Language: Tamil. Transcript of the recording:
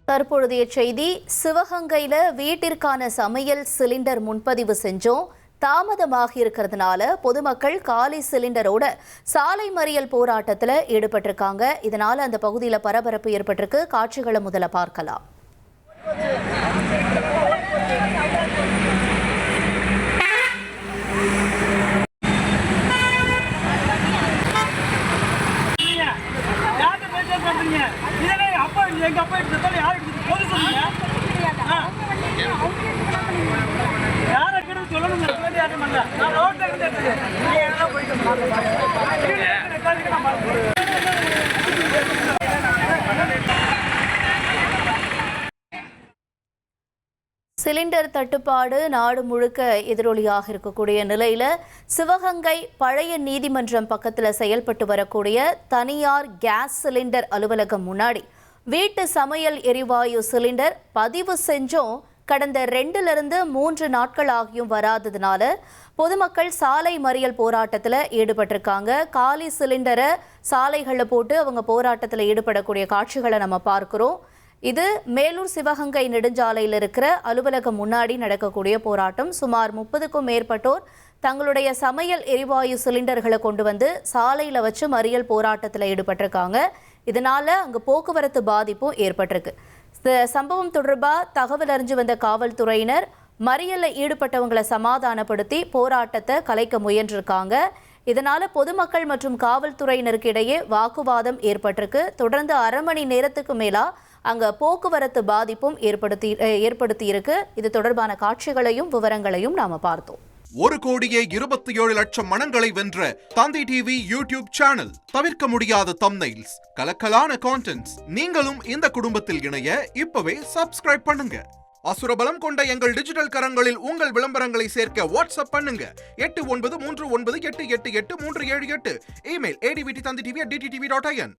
தற்பொழுதைய செய்தி. சிவகங்கையில வீட்டிற்கான சமையல் சிலிண்டர் முன்பதிவு செஞ்சோம், தாமதமாக இருக்கிறதுனால பொதுமக்கள் காலி சிலிண்டரோட சாலை மறியல் போராட்டத்தில் ஈடுபட்டிருக்காங்க. இதனால அந்த பகுதியில் பரபரப்பு ஏற்பட்டிருக்கு. காட்சிகளை முதல்ல பார்க்கலாம். எங்க அப்பா எடுத்து யாருக்கு போலீஸ் சொல்லுங்க, யாரை கிட்ட சொல்லணுங்க, யாரும் பண்ணல. நான் ரோட்ல இருந்து சிலிண்டர் தட்டுப்பாடு நாடு முழுக்க எதிரொலியாக இருக்கக்கூடிய நிலையில சிவகங்கை பழைய நீதிமன்றம் பக்கத்தில் செயல்பட்டு வரக்கூடிய தனியார் கேஸ் சிலிண்டர் அலுவலகம் முன்னாடி வீட்டு சமையல் எரிவாயு சிலிண்டர் பதிவு செஞ்சோம், கடந்த 2 to 3 ஆகியும் வராததுனால பொதுமக்கள் சாலை மறியல் போராட்டத்தில் ஈடுபட்டிருக்காங்க. காலி சிலிண்டரை சாலைகளில் போட்டு அவங்க போராட்டத்தில் ஈடுபடக்கூடிய காட்சிகளை நம்ம பார்க்கிறோம். இது மேலூர் சிவகங்கை நெடுஞ்சாலையில் இருக்கிற அலுவலகம் முன்னாடி நடக்கக்கூடிய போராட்டம். சுமார் 30க்கும் மேற்பட்டோர் தங்களுடைய சமையல் எரிவாயு சிலிண்டர்களை கொண்டு வந்து சாலையில் வச்சு மறியல் போராட்டத்தில் ஈடுபட்டிருக்காங்க. இதனால அங்கு போக்குவரத்து பாதிப்பும் ஏற்பட்டிருக்கு. சம்பவம் தொடர்பாக தகவல் அறிஞ்சு வந்த காவல்துறையினர் மறியலில் ஈடுபட்டவங்களை சமாதானப்படுத்தி போராட்டத்தை கலைக்க முயன்றிருக்காங்க. இதனால பொதுமக்கள் மற்றும் காவல்துறையினருக்கு இடையே வாக்குவாதம் ஏற்பட்டிருக்கு. தொடர்ந்து 1/2 மணி நேரத்துக்கு மேலா அங்க போக்குவரத்து பாதிப்பும் ஏற்படுத்தி இருக்கு. இது தொடர்பான காட்சிகளையும் விவரங்களையும் நாம பார்த்தோம். 1,27,00,000 மனங்களை வென்ற தந்தி டிவி யூடியூப் சேனல். தவிர்க்க முடியாத தம்ப்நெயில்ஸ், கலக்கலான கான்டென்ட்ஸ். நீங்களும் இந்த குடும்பத்தில் இணைய இப்பவே சப்ஸ்கிரைப் பண்ணுங்க. அசுரபலம் கொண்ட எங்கள் டிஜிட்டல் கரங்களில் உங்கள் விளம்பரங்களை சேர்க்க வாட்ஸ்அப் பண்ணுங்க. 8939888838. Email advtthanditv@dttv.in.